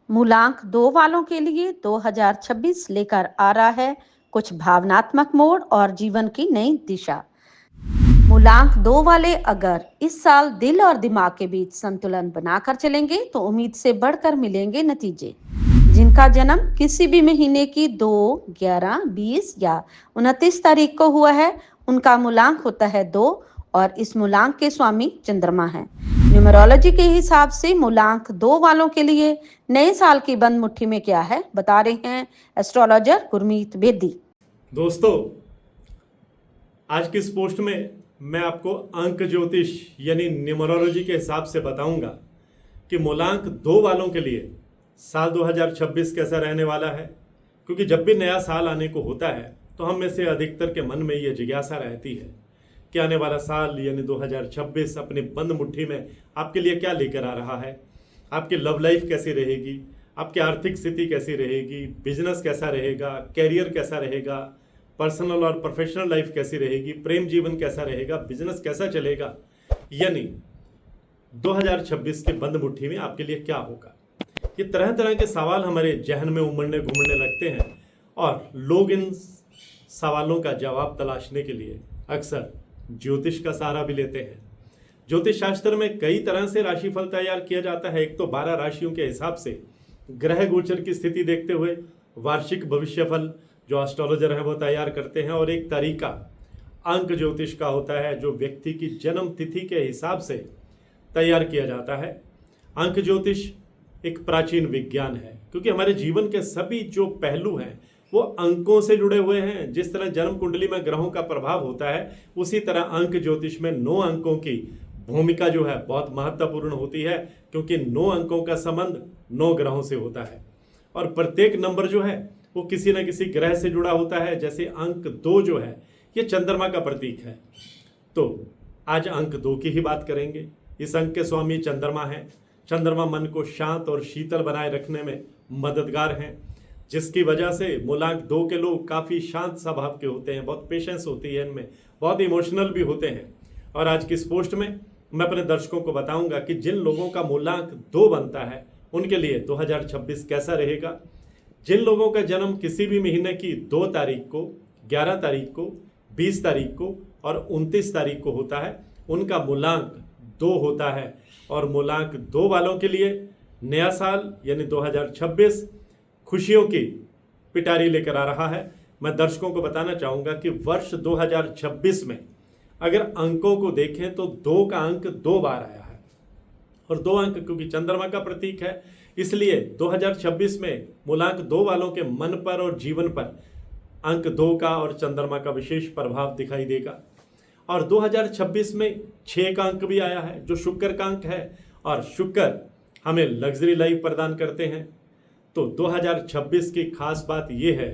मूलांक 2 वालों के लिए 2026 लेकर आ रहा है कुछ भावनात्मक मोड़ और जीवन की नई दिशा। मूलांक 2 वाले अगर इस साल दिल और दिमाग के बीच संतुलन बनाकर चलेंगे तो उम्मीद से बढ़कर मिलेंगे नतीजे। जिनका जन्म किसी भी महीने की 2, 11, 20 या 29 तारीख को हुआ है, उनका मूलांक होता है 2 और इस मूलांक के स्वामी चंद्रमा है। न्यूमरोलॉजी के हिसाब से मूलांक 2 वालों के लिए नए साल की बंद मुट्ठी में क्या है, बता रहे हैं एस्ट्रोलॉजर गुरमीत बेदी। दोस्तों, आज की इस पोस्ट में मैं आपको अंक ज्योतिष यानी न्यूमरोलॉजी के हिसाब से बताऊंगा कि मूलांक 2 वालों के लिए साल 2026 कैसा रहने वाला है। क्योंकि जब भी नया साल आने को होता है तो हम में से अधिकतर के मन में ये जिज्ञासा रहती है कि आने वाला साल यानी 2026 अपनी बंद मुट्ठी में आपके लिए क्या लेकर आ रहा है। आपकी लव लाइफ कैसी रहेगी, आपकी आर्थिक स्थिति कैसी रहेगी, बिजनेस कैसा रहेगा, कैरियर कैसा रहेगा, पर्सनल और प्रोफेशनल लाइफ कैसी रहेगी, प्रेम जीवन कैसा रहेगा, बिजनेस कैसा चलेगा, यानी 2026 के बंद मुट्ठी में आपके लिए क्या होगा। ये तरह तरह के सवाल हमारे जहन में उमड़ने घूमने लगते हैं और लोग इन सवालों का जवाब तलाशने के लिए अक्सर ज्योतिष का सहारा भी लेते हैं। ज्योतिष शास्त्र में कई तरह से राशिफल तैयार किया जाता है। एक तो 12 राशियों के हिसाब से ग्रह गोचर की स्थिति देखते हुए वार्षिक भविष्यफल जो एस्ट्रोलॉजर है वो तैयार करते हैं, और एक तरीका अंक ज्योतिष का होता है जो व्यक्ति की जन्म तिथि के हिसाब से तैयार किया जाता है। अंक ज्योतिष एक प्राचीन विज्ञान है क्योंकि हमारे जीवन के सभी जो पहलू हैं वो अंकों से जुड़े हुए हैं। जिस तरह जन्म कुंडली में ग्रहों का प्रभाव होता है, उसी तरह अंक ज्योतिष में 9 अंकों की भूमिका जो है बहुत महत्वपूर्ण होती है, क्योंकि 9 अंकों का संबंध 9 ग्रहों से होता है और प्रत्येक नंबर जो है वो किसी न किसी ग्रह से जुड़ा होता है। जैसे अंक 2 जो है ये चंद्रमा का प्रतीक है, तो आज अंक 2 की ही बात करेंगे। इस अंक के स्वामी चंद्रमा है। चंद्रमा मन को शांत और शीतल बनाए रखने में मददगार हैं, जिसकी वजह से मूलांक 2 के लोग काफ़ी शांत स्वभाव के होते हैं, बहुत पेशेंस होती है इनमें, बहुत इमोशनल भी होते हैं। और आज की इस पोस्ट में मैं अपने दर्शकों को बताऊंगा कि जिन लोगों का मूलांक 2 बनता है उनके लिए 2026 कैसा रहेगा। जिन लोगों का जन्म किसी भी महीने की 2 तारीख को, 11 तारीख को, 20 तारीख को और 29 तारीख को होता है, उनका मूलांक 2 होता है। और मूलांक 2 वालों के लिए नया साल यानी 2026 खुशियों की पिटारी लेकर आ रहा है। मैं दर्शकों को बताना चाहूँगा कि वर्ष 2026 में अगर अंकों को देखें तो 2 का अंक 2 बार आया है, और 2 अंक क्योंकि चंद्रमा का प्रतीक है, इसलिए 2026 में मूलांक 2 वालों के मन पर और जीवन पर अंक 2 का और चंद्रमा का विशेष प्रभाव दिखाई देगा। और 2026 में 6 का अंक भी आया है जो शुक्र का अंक है, और शुक्र हमें लग्जरी लाइफ प्रदान करते हैं। तो 2026 की खास बात यह है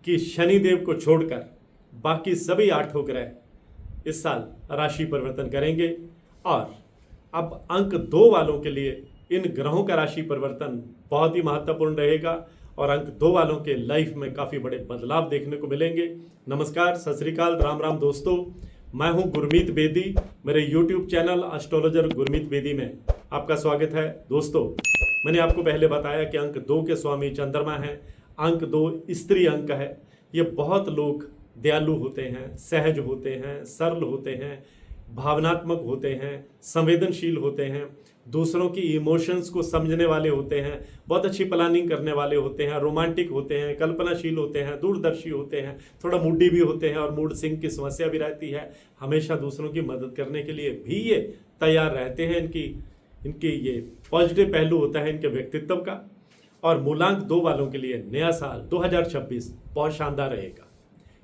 कि शनिदेव को छोड़कर बाकी सभी 8 ग्रह इस साल राशि परिवर्तन करेंगे। और अब अंक 2 वालों के लिए इन ग्रहों का राशि परिवर्तन बहुत ही महत्वपूर्ण रहेगा और अंक 2 वालों के लाइफ में काफ़ी बड़े बदलाव देखने को मिलेंगे। नमस्कार, सत श्री अकाल, राम राम दोस्तों, मैं हूं गुरमीत बेदी। मेरे YouTube channel astrologer Gurmeet Bedi में आपका स्वागत है। दोस्तों, मैंने आपको पहले बताया कि अंक 2 के स्वामी चंद्रमा हैं। अंक 2 स्त्री अंक है। ये बहुत लोग दयालु होते हैं, सहज होते हैं, सरल होते हैं, भावनात्मक होते हैं, संवेदनशील होते हैं, दूसरों की इमोशंस को समझने वाले होते हैं, बहुत अच्छी प्लानिंग करने वाले होते हैं, रोमांटिक होते हैं, कल्पनाशील होते हैं, दूरदर्शी होते हैं, थोड़ा मूडी भी होते हैं और मूड स्विंग की समस्या भी रहती है। हमेशा दूसरों की मदद करने के लिए भी ये तैयार रहते हैं। इनकी ये पॉजिटिव पहलू होता है इनके व्यक्तित्व का। और मूलांक 2 वालों के लिए नया साल 2026 बहुत शानदार रहेगा।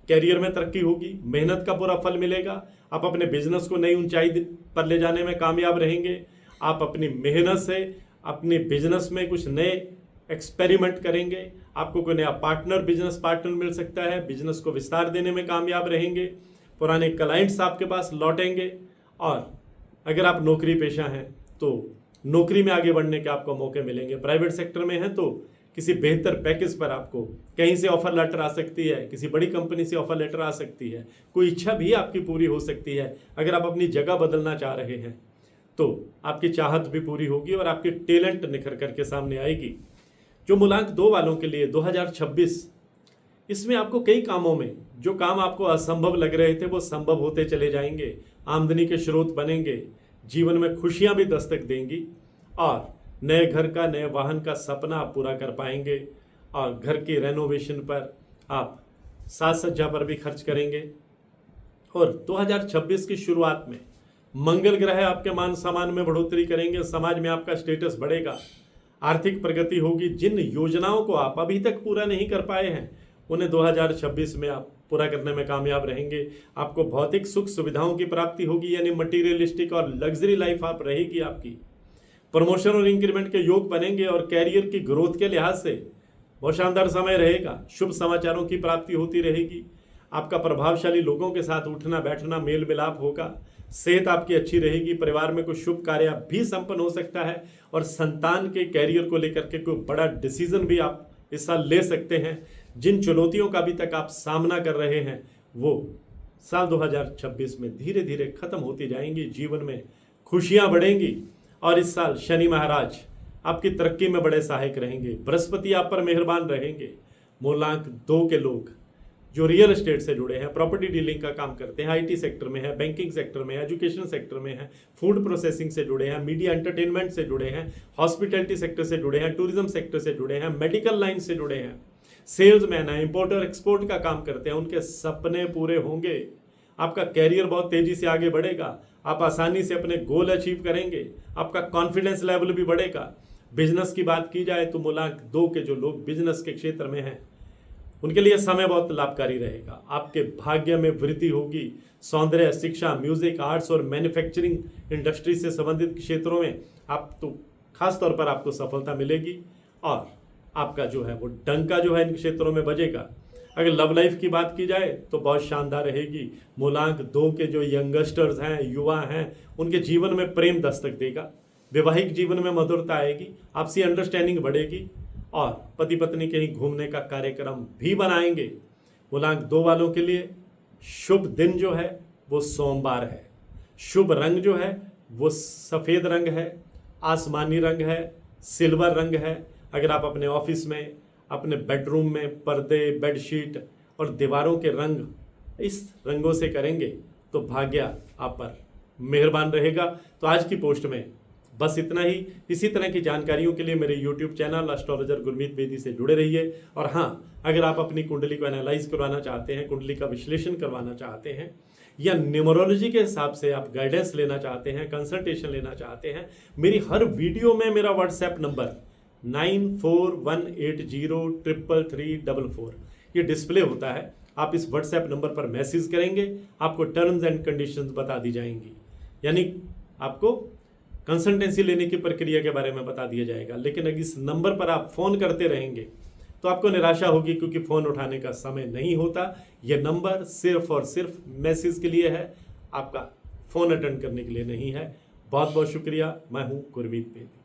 कैरियर में तरक्की होगी, मेहनत का पूरा फल मिलेगा, आप अपने बिजनेस को नई ऊंचाई पर ले जाने में कामयाब रहेंगे। आप अपनी मेहनत से अपने बिजनेस में कुछ नए एक्सपेरिमेंट करेंगे, आपको कोई नया बिजनेस पार्टनर मिल सकता है, बिजनेस को विस्तार देने में कामयाब रहेंगे, पुराने क्लाइंट्स आपके पास लौटेंगे। और अगर आप नौकरी पेशा हैं तो नौकरी में आगे बढ़ने के आपको मौके मिलेंगे। प्राइवेट सेक्टर में हैं तो किसी बेहतर पैकेज पर आपको कहीं से ऑफर लेटर आ सकती है, किसी बड़ी कंपनी से ऑफर लेटर आ सकती है, कोई इच्छा भी आपकी पूरी हो सकती है। अगर आप अपनी जगह बदलना चाह रहे हैं तो आपकी चाहत भी पूरी होगी और आपकी टैलेंट निखर करके सामने आएगी। जो मूलांक 2 वालों के लिए 2026, इसमें आपको कई कामों में जो काम आपको असंभव लग रहे थे वो संभव होते चले जाएंगे, आमदनी के स्रोत बनेंगे, जीवन में खुशियां भी दस्तक देंगी और नए घर का, नए वाहन का सपना आप पूरा कर पाएंगे और घर की रेनोवेशन पर आप साज सज्जा पर भी खर्च करेंगे। और 2026 की शुरुआत में मंगल ग्रह आपके मान सम्मान में बढ़ोतरी करेंगे, समाज में आपका स्टेटस बढ़ेगा, आर्थिक प्रगति होगी। जिन योजनाओं को आप अभी तक पूरा नहीं कर पाए हैं उन्हें 2026 में आप पूरा करने में कामयाब रहेंगे। आपको भौतिक सुख सुविधाओं की प्राप्ति होगी, यानी मटीरियलिस्टिक और लग्जरी लाइफ आप रहेगी आपकी। प्रमोशन और इंक्रीमेंट के योग बनेंगे और कैरियर की ग्रोथ के लिहाज से बहुत शानदार समय रहेगा। शुभ समाचारों की प्राप्ति होती रहेगी। आपका प्रभावशाली लोगों के साथ उठना बैठना मेल मिलाप होगा। सेहत आपकी अच्छी रहेगी। परिवार में कोई शुभ कार्य भी संपन्न हो सकता है और संतान के कैरियर को लेकर के कोई बड़ा डिसीजन भी आप इस साल ले सकते हैं। जिन चुनौतियों का अभी तक आप सामना कर रहे हैं वो साल 2026 में धीरे धीरे खत्म होती जाएंगी। जीवन में खुशियां बढ़ेंगी और इस साल शनि महाराज आपकी तरक्की में बड़े सहायक रहेंगे। बृहस्पति आप पर मेहरबान रहेंगे। मूलांक 2 के लोग जो रियल एस्टेट से जुड़े हैं, प्रॉपर्टी डीलिंग का काम करते हैं, आईटी सेक्टर में है, बैंकिंग सेक्टर में है, एजुकेशन सेक्टर में है, फूड प्रोसेसिंग से जुड़े हैं, मीडिया एंटरटेनमेंट से जुड़े हैं, हॉस्पिटैलिटी सेक्टर से जुड़े हैं, टूरिज्म सेक्टर से जुड़े हैं, मेडिकल लाइन से जुड़े हैं, सेल्समैन है, इंपोर्ट और एक्सपोर्ट का काम करते हैं, उनके सपने पूरे होंगे। आपका कैरियर बहुत तेजी से आगे बढ़ेगा। आप आसानी से अपने गोल अचीव करेंगे। आपका कॉन्फिडेंस लेवल भी बढ़ेगा। बिजनेस की बात की जाए तो मूलांक 2 के जो लोग बिजनेस के क्षेत्र में हैं उनके लिए समय बहुत लाभकारी रहेगा। आपके भाग्य में वृद्धि होगी। सौंदर्य, शिक्षा, म्यूजिक, आर्ट्स और मैन्युफैक्चरिंग इंडस्ट्री से संबंधित क्षेत्रों में आप तो खास तौर पर आपको सफलता मिलेगी और आपका जो है वो डंका जो है इन क्षेत्रों में बजेगा। अगर लव लाइफ की बात की जाए तो बहुत शानदार रहेगी। मूलांक 2 के जो यंगस्टर्स हैं, युवा हैं, उनके जीवन में प्रेम दस्तक देगा। वैवाहिक जीवन में मधुरता आएगी, आपसी अंडरस्टैंडिंग बढ़ेगी और पति पत्नी कहीं घूमने का कार्यक्रम भी बनाएंगे। मूलांक 2 वालों के लिए शुभ दिन जो है वो सोमवार है। शुभ रंग जो है वो सफ़ेद रंग है, आसमानी रंग है, सिल्वर रंग है। अगर आप अपने ऑफिस में, अपने बेडरूम में पर्दे, बेडशीट और दीवारों के रंग इस रंगों से करेंगे तो भाग्य आप पर मेहरबान रहेगा। तो आज की पोस्ट में बस इतना ही। इसी तरह की जानकारियों के लिए मेरे YouTube channel astrologer Gurmeet Bedi से जुड़े रहिए। और हाँ, अगर आप अपनी कुंडली को एनालाइज करवाना चाहते हैं, कुंडली का विश्लेषण करवाना चाहते हैं या न्यूमरोलॉजी के हिसाब से आप गाइडेंस लेना चाहते हैं, कंसल्टेशन लेना चाहते हैं, मेरी हर वीडियो में मेरा व्हाट्सएप नंबर 9418033344 ये डिस्प्ले होता है। आप इस व्हाट्सएप नंबर पर मैसेज करेंगे, आपको टर्म्स एंड कंडीशंस बता दी जाएंगी, यानी आपको कंसल्टेंसी लेने की प्रक्रिया के बारे में बता दिया जाएगा। लेकिन अगर इस नंबर पर आप फ़ोन करते रहेंगे तो आपको निराशा होगी, क्योंकि फ़ोन उठाने का समय नहीं होता। यह नंबर सिर्फ और सिर्फ मैसेज के लिए है, आपका फ़ोन अटेंड करने के लिए नहीं है। बहुत बहुत शुक्रिया। मैं हूँ गुरमीत बेदी।